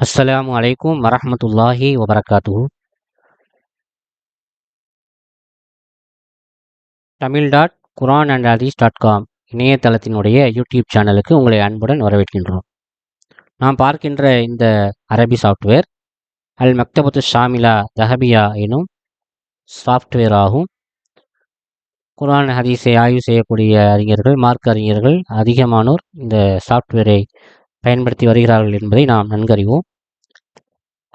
அஸ்ஸலாமு அலைக்கும் வரஹ்மத்துல்லாஹி வபரகாத்துஹு. tamil.quranandhadith.com இணையதளத்தினுடைய யூடியூப் சேனலுக்கு உங்களை அன்புடன் வரவேற்கின்றோம். நாம் பார்க்கின்ற இந்த அரபி சாஃப்ட்வேர் அல் மக்தபத்து ஷாமிலா தஹபியா எனும் சாஃப்ட்வேர் ஆகும். குர்ஆன் ஹதீஸை ஆய்வு செய்யக்கூடிய அறிஞர்கள், மார்க்க அறிஞர்கள் அதிகமானோர் இந்த சாஃப்ட்வேரை பயன்படுத்தி வருகிறார்கள் என்பதை நாம் நன்கறிவோம்.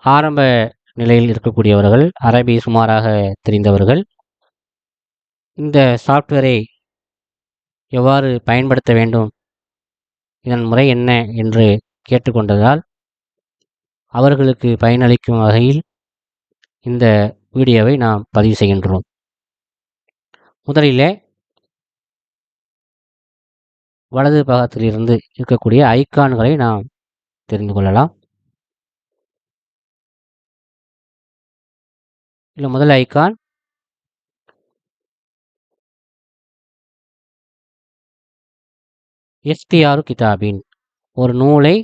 ஆரம்ப நிலையில் இருக்கக்கூடியவர்கள், அரபி சுமாராக தெரிந்தவர்கள் இந்த சாஃப்ட்வேரை எவ்வாறு பயன்படுத்த வேண்டும், இதன் முறை என்ன என்று கேட்டுக்கொண்டதால் அவர்களுக்கு பயனளிக்கும் வகையில் இந்த வீடியோவை நாம் பதிவு செய்கின்றோம். முதலிலே வலது பாகத்திலிருந்து இருக்கக்கூடிய ஐகான்களை நாம் தெரிந்து கொள்ளலாம். இல்லை, முதல் ஐகான் இஃப்தியாரு கிதாபின், ஒரு நூலை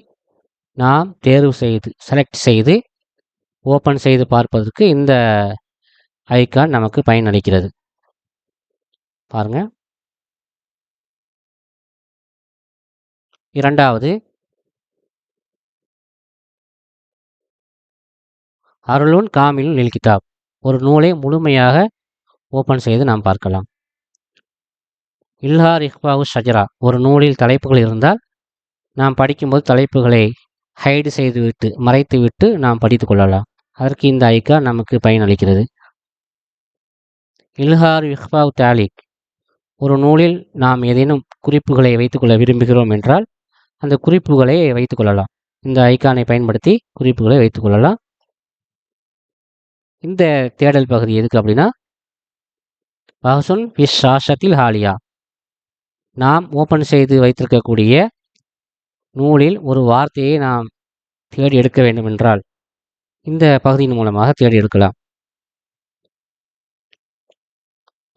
நாம் தேர்வு செய்து செலக்ட் செய்து ஓப்பன் செய்து பார்ப்பதற்கு இந்த ஐகான் நமக்கு பயனளிக்கிறது. பாருங்க. இரண்டாவது அருளுன் காமிலுன் லில் கிதாப், ஒரு நூலை முழுமையாக ஓப்பன் செய்து நாம் பார்க்கலாம். இல்ஹார் இஹ்பாவு ஷஜரா, ஒரு நூலில் தலைப்புகள் இருந்தால் நாம் படிக்கும்போது தலைப்புகளை ஹைடு செய்துவிட்டு மறைத்துவிட்டு நாம் படித்து கொள்ளலாம். அதற்கு இந்த ஐகான் நமக்கு பயனளிக்கிறது. இல்ஹார் இஹ்பாவு தாலிக், ஒரு நூலில் நாம் ஏதேனும் குறிப்புகளை வைத்துக்கொள்ள விரும்புகிறோம் என்றால் அந்த குறிப்புகளை வைத்துக்கொள்ளலாம். இந்த ஐகானை பயன்படுத்தி குறிப்புகளை வைத்துக்கொள்ளலாம். இந்த தேடல் பகுதி எதுக்கு அப்படின்னா, பஹ்சுன் ஃபி ஷாஷத்தில் ஹாலியா, நாம் ஓப்பன் செய்து வைத்திருக்கக்கூடிய நூலில் ஒரு வார்த்தையை நாம் தேடி எடுக்க வேண்டும் என்றால் இந்த பகுதியின் மூலமாக தேடி எடுக்கலாம்.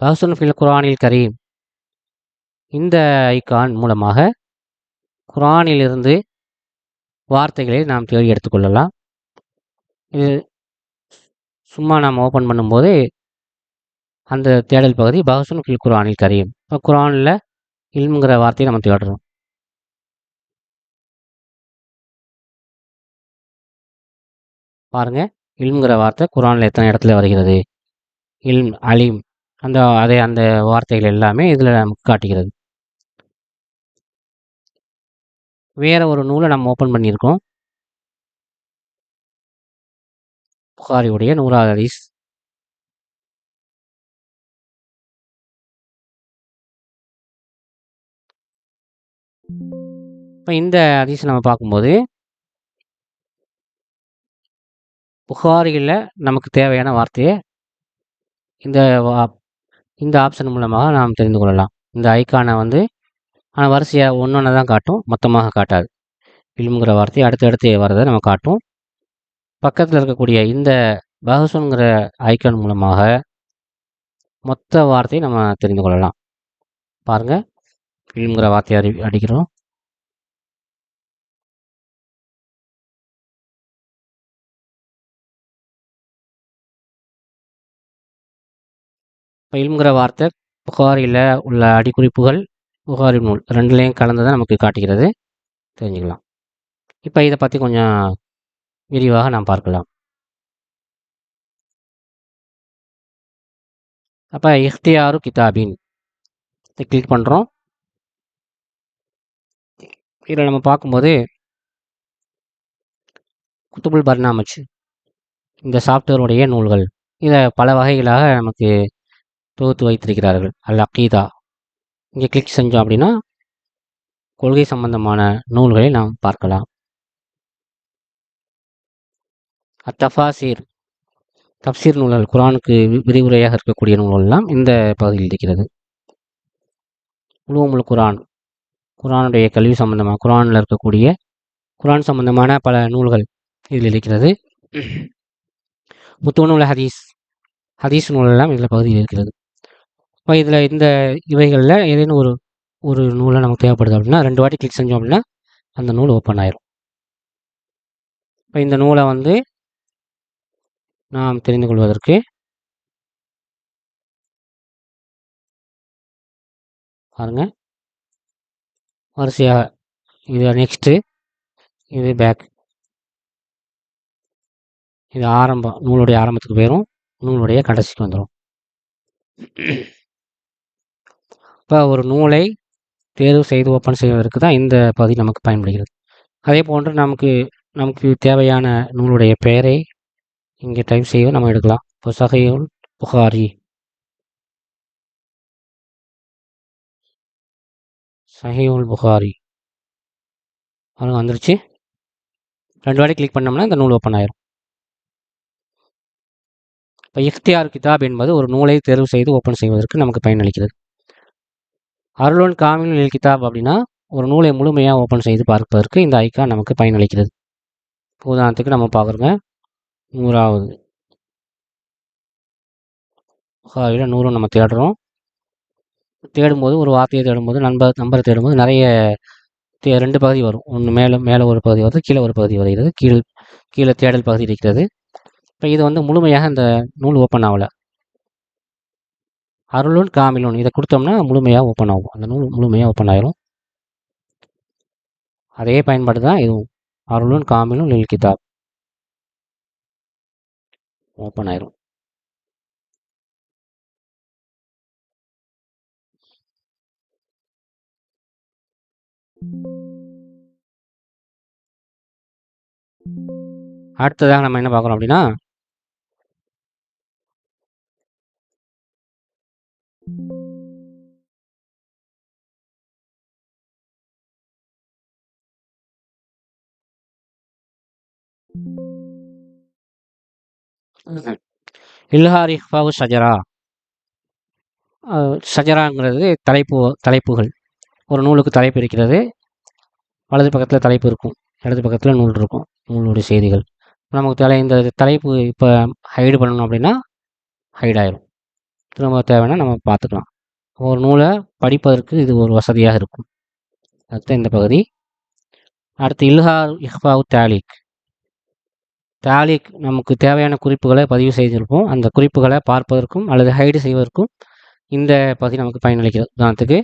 பஹ்சுன் ஃபில் குர்ஆனில் கரீம், இந்த ஐகான் மூலமாக குர்ஆனிலிருந்து வார்த்தைகளை நாம் தேடி எடுத்துக்கொள்ளலாம். இது சும்மா நாம் ஓப்பன் பண்ணும்போது அந்த தேடல் பகுதி பஹ்சுன் ஃபில் குர்ஆனில் கரீம், இப்போ குர்ஆனில் இல்முங்கிற வார்த்தையை நம்ம தேடுறோம். பாருங்க, இல்முங்கிற வார்த்தை குர்ஆனில் எத்தனை இடத்துல வருகிறது, இல்ம், அலீம், அந்த வார்த்தைகள் எல்லாமே இதில் நமக்கு காட்டுகிறது. வேற ஒரு நூலை நம்ம ஓப்பன் பண்ணியிருக்கோம். புகாரியுடைய 100வது ஹதீஸ். இப்போ இந்த ஹதீஸ் நம்ம பார்க்கும்போது புகாரியில் நமக்கு தேவையான வார்த்தையை இந்த ஆப்ஷன் மூலமாக நாம் தெரிந்து கொள்ளலாம். இந்த ஐக்கானை ஆனால் வரிசையாக ஒன்று தான் காட்டும், மொத்தமாக காட்டாது. இல்முங்கிற வார்த்தை அடுத்தடுத்து வரதை நம்ம காட்டும். பக்கத்தில் இருக்கக்கூடிய இந்த பஹ்சுன்கிற ஐக்கான் மூலமாக மொத்த வார்த்தையை நம்ம தெரிந்து கொள்ளலாம். பாருங்கள், இல்முங்கிற வார்த்தையை அடிக்கிறோம். இப்போ இல்முங்கிற வார்த்தை புகாரியில் உள்ள அடிக்குறிப்புகள், புகாரி நூல் ரெண்டுலேயும் கலந்ததை நமக்கு காட்டுகிறது, தெரிஞ்சுக்கலாம். இப்போ இதை பற்றி கொஞ்சம் விரிவாக நாம் பார்க்கலாம். அப்போ இஃப்தியாரு கிதாபின் இதை கிளிக் பண்ணுறோம். இதில் நம்ம பார்க்கும்போது குத்துபுல் பர்னாமஜ், இந்த சாஃப்ட்வேருடைய நூல்கள், இதை பல வகைகளாக நமக்கு தொகுத்து வைத்திருக்கிறார்கள். அல் அகீதா, இங்கே கிளிக் செஞ்சோம் அப்படின்னா கொள்கை சம்பந்தமான நூல்களை நாம் பார்க்கலாம். அத்தஃபாசீர், தப்சீர் நூல்கள், குர்ஆனுக்கு விரிவுரையாக இருக்கக்கூடிய நூல்கள் எல்லாம் இந்த பகுதியில் இருக்கிறது. உலூமுல் குர்ஆன், குர்ஆனுடைய கல்வி சம்பந்தமாக குர்ஆனில் இருக்கக்கூடிய குர்ஆன் சம்பந்தமான பல நூல்கள் இதில் இருக்கிறது. முத்துநூல் ஹதீஸ், ஹதீஸ் நூல் எல்லாம் இதில் பகுதியில் இருக்கிறது. இப்போ இதில் இவைகளில் ஏதேனும் ஒரு நூலை நமக்கு தேவைப்படுது அப்படின்னா 2 வாட்டி கிளிக் செஞ்சோம் அப்படின்னா அந்த நூல் ஓப்பன் ஆயிரும். இப்போ இந்த நூலை வந்து நாம் தெரிந்து கொள்வதற்கு பாருங்கள், வரிசையாக இது நெக்ஸ்ட்டு, இது பேக், இது ஆரம்பம், நூலுடைய ஆரம்பத்துக்கு போயிடும், நூலுடைய கடைசிக்கு வந்துடும். இப்போ ஒரு நூலை தேர்வு செய்து ஓப்பன் செய்வதற்கு தான் இந்த பகுதி நமக்கு பயன்படுகிறது. அதே போன்று நமக்கு நமக்கு தேவையான நூலுடைய பெயரை இங்கே டைப் செய்ய நம்ம எடுக்கலாம். இப்போ சஹீஹுல் புகாரி, சஹீஹுல் புகாரி அது வந்துருச்சு. 2 வாட்டி கிளிக் பண்ணோம்னா இந்த நூல் ஓப்பன் ஆயிரும். இப்போ இஃப்தியார் கிதாப் என்பது ஒரு நூலை தேர்வு செய்து ஓப்பன் செய்வதற்கு நமக்கு பயனளிக்கிறது. அருளுன் காமில் லில் கிதாப் அப்படின்னா ஒரு நூலை முழுமையாக ஓப்பன் செய்து பார்ப்பதற்கு இந்த ஐக்கான் நமக்கு பயனளிக்கிறது. உதாரணத்துக்கு நம்ம பார்க்குறோங்க, 100வது புகாரியில் 100 நம்ம தேடுறோம். தேடும்போது ஒரு வார்த்தையை தேடும்போது நம்பரை தேடும்போது நிறைய 2 பகுதி வரும். ஒன்று மேலே ஒரு பகுதி வருது, கீழே ஒரு பகுதி வருகிறது. கீழே தேடல் பகுதி இருக்கிறது. இப்போ இது வந்து முழுமையாக இந்த நூல் ஓப்பன் ஆகலை. அருளுன் காமிலுன் இதை கொடுத்தோம்னா முழுமையாக ஓப்பன் ஆகும். அந்த நூல் முழுமையாக ஓப்பன் ஆயிரும். அதே பயன்பாடு தான் இதுவும். அருளுன் காமிலுன் லில் கிதாப் ஓப்பன் ஆயிரும். அடுத்ததாக நம்ம என்ன பார்க்குறோம் அப்படின்னா, இல்ஹார் இஹ்ஃபாவு ஷஜரா. ஷஜராங்கிறது தலைப்புகள். ஒரு நூலுக்கு தலைப்பு இருக்கிறது. வலது பக்கத்தில் தலைப்பு இருக்கும், இடது பக்கத்தில் நூல் இருக்கும், நூலுடைய செய்திகள். நமக்கு இந்த தலைப்பு இப்போ ஹைடு பண்ணணும் அப்படின்னா ஹைட் ஆயிரும். திரும்ப தேவைன்னா நம்ம பார்த்துக்கலாம். ஒரு நூலை படிப்பதற்கு இது ஒரு வசதியாக இருக்கும். அதுதான் இந்த பகுதி. அடுத்து இல்ஹார் இஹ்ஃபாவு தாலிக். தாலிக் நமக்கு தேவையான குறிப்புகளை பதிவு செய்திருப்போம். அந்த குறிப்புகளை பார்ப்பதற்கும் அல்லது ஹைடு செய்வதற்கும் இந்த பகுதி நமக்கு பயனளிக்கிறது. உதாரணத்துக்கு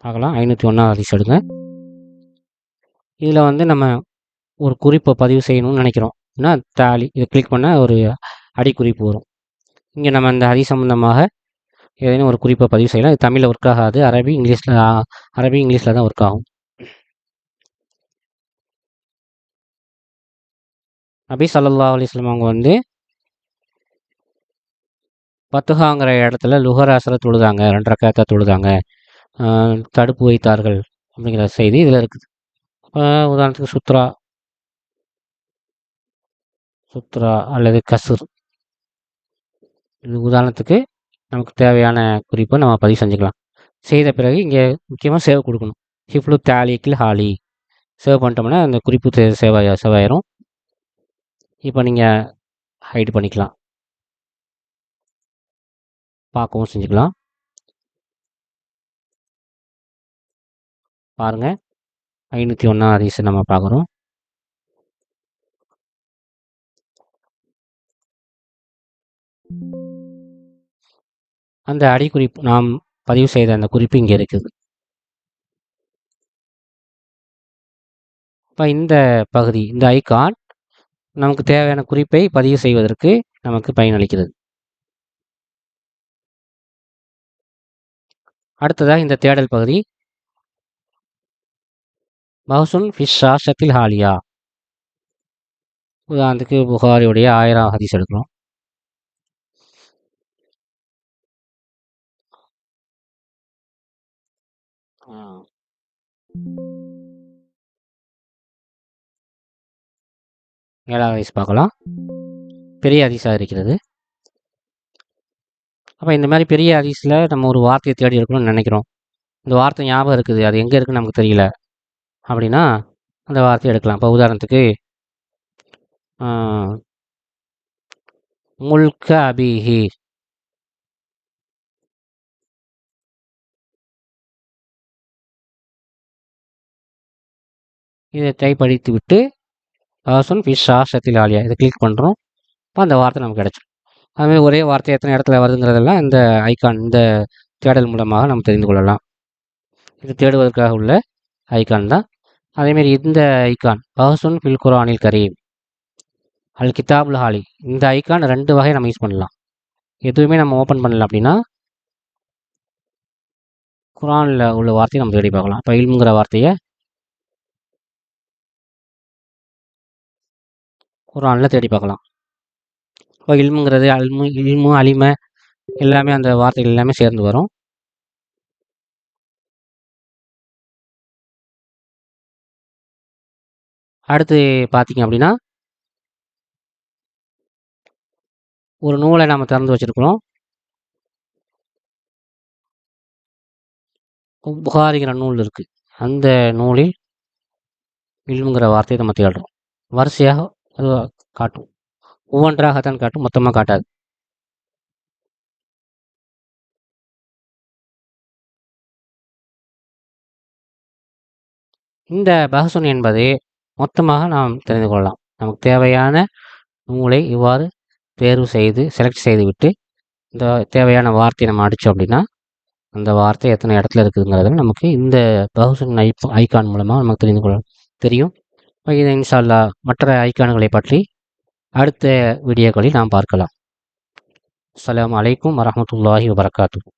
பார்க்கலாம், 501 ஹதீஸ் எடுங்க. இதில் வந்து நம்ம ஒரு குறிப்பை பதிவு செய்யணும்னு நினைக்கிறோம். தாலி இதை கிளிக் பண்ணால் ஒரு அடிக்குறிப்பு வரும். இங்கே நம்ம இந்த ஹதீஸ் சம்பந்தமாக ஏதேனும் ஒரு குறிப்பை பதிவு செய்யலாம். இது தமிழில் ஒர்க் ஆகாது, அரபி இங்கிலீஷில் தான் ஒர்க் ஆகும். நபி ஸல்லல்லாஹு அலைஹி வஸல்லம் அவங்க வந்து பத்துஹாங்கிற இடத்துல லுஹர் அசர தொழுதாங்க, 2 ரக்காத்தை தொழுதாங்க, தடுப்பு வைத்தார்கள் அப்படிங்கிற செய்தி இதில் இருக்குது. உதாரணத்துக்கு சுத்ரா அல்லது கசுர், இது உதாரணத்துக்கு நமக்கு தேவையான குறிப்பை நம்ம பதிவு செஞ்சுக்கலாம். செய்த பிறகு இங்கே முக்கியமாக சேவ் கொடுக்கணும். ஹிஃப்லு தாலிக்கில் ஹாலி சேவ் பண்ணிட்டோம்னா அந்த குறிப்பு சேவாயிரும். இப்போ நீங்கள் ஹைட் பண்ணிக்கலாம், பார்க்கவும் செஞ்சுக்கலாம். பாருங்கள், 501 ஹதீஸ் நம்ம பார்க்குறோம். அந்த அடிக்குறிப்பு நாம் பதிவு செய்த அந்த குறிப்பு இங்கே இருக்குது. இப்போ இந்த பகுதி, இந்த ஐகான் நமக்கு தேவையான குறிப்பை பதிவு செய்வதற்கு நமக்கு பயனளிக்கிறது. அடுத்ததாக இந்த தேடல் பகுதி பஹ்சுன் ஃபிஷ் ஷாஷத்தில் ஹாலியா. உதாரணத்துக்கு புகாரியுடைய 1000 ஹதீஸ் எடுக்கிறோம். ஏழாவது ஹதீஸ் பார்க்கலாம். பெரிய ஹதீஸாக இருக்கிறது. அப்போ இந்த மாதிரி பெரிய ஹதீஸில் நம்ம ஒரு வார்த்தையை தேடி எடுக்கணும்னு நினைக்கிறோம். இந்த வார்த்தை ஞாபகம் இருக்குது, அது எங்கே இருக்குன்னு நமக்கு தெரியல அப்படின்னா அந்த வார்த்தையை எடுக்கலாம். இப்போ உதாரணத்துக்கு முல்க அபிஹி, இதை டைப் அடித்து விட்டு பஹசுன் ஃபி ஷாஷத்தில் ஆலியா இதை கிளிக் பண்ணுறோம். இப்போ அந்த வார்த்தை நமக்கு கிடச்சிடும். அதுமாதிரி ஒரே வார்த்தை எத்தனை இடத்துல வருதுங்கிறதெல்லாம் இந்த ஐகான் இந்த தேடல் மூலமாக நம்ம தெரிந்து கொள்ளலாம். இது தேடுவதற்காக உள்ள ஐகான் தான். அதேமாரி இந்த ஐகான் பஹசுன் ஃபில் குர்ஆனில் கரீம் அல் கிதாபுல் ஹாலி இந்த ஐகான் 2 வகை நம்ம யூஸ் பண்ணலாம். எதுவுமே நம்ம ஓப்பன் பண்ணல அப்படின்னா குர்ஆனில் உள்ள வார்த்தையை நம்ம தேடி பார்க்கலாம். இப்போ இல்முங்கிற வார்த்தையை குர்ஆனில் தேடி பார்க்கலாம். இப்போ இல்முங்கிறது இல்மு அலிம எல்லாமே அந்த வார்த்தைகள் எல்லாமே சேர்ந்து வரும். அடுத்து பார்த்தீங்க அப்படின்னா ஒரு நூலை நம்ம திறந்து வச்சுருக்கிறோம். புகாரிங்கிற நூல் இருக்குது. அந்த நூலில் இல்முங்கிற வார்த்தையை நம்ம தேடுறோம். வரிசையாக அது காட்டும். ஒவ்வொன்றாகத்தான் காட்டும், மொத்தமாக காட்டாது. இந்த பஹசுன் என்பதை மொத்தமாக நாம் தெரிந்து கொள்ளலாம். நமக்கு தேவையான நூலை இவ்வாறு தேர்வு செய்து செலக்ட் செய்துவிட்டு இந்த தேவையான வார்த்தையை நம்ம அடித்தோம் அப்படின்னா அந்த வார்த்தை எத்தனை இடத்துல இருக்குதுங்கிறத நமக்கு இந்த பஹசுன் ஐகான் மூலமாக நமக்கு தெரிந்து கொள்ள தெரியும். இதை இன்ஷா அல்லாஹ் மற்ற ஐகான்களை பற்றி அடுத்த வீடியோக்களில் நாம் பார்க்கலாம். அஸ்ஸலாமு அலைக்கும் வரஹ்மத்துல்லாஹி வபரகாத்துஹு.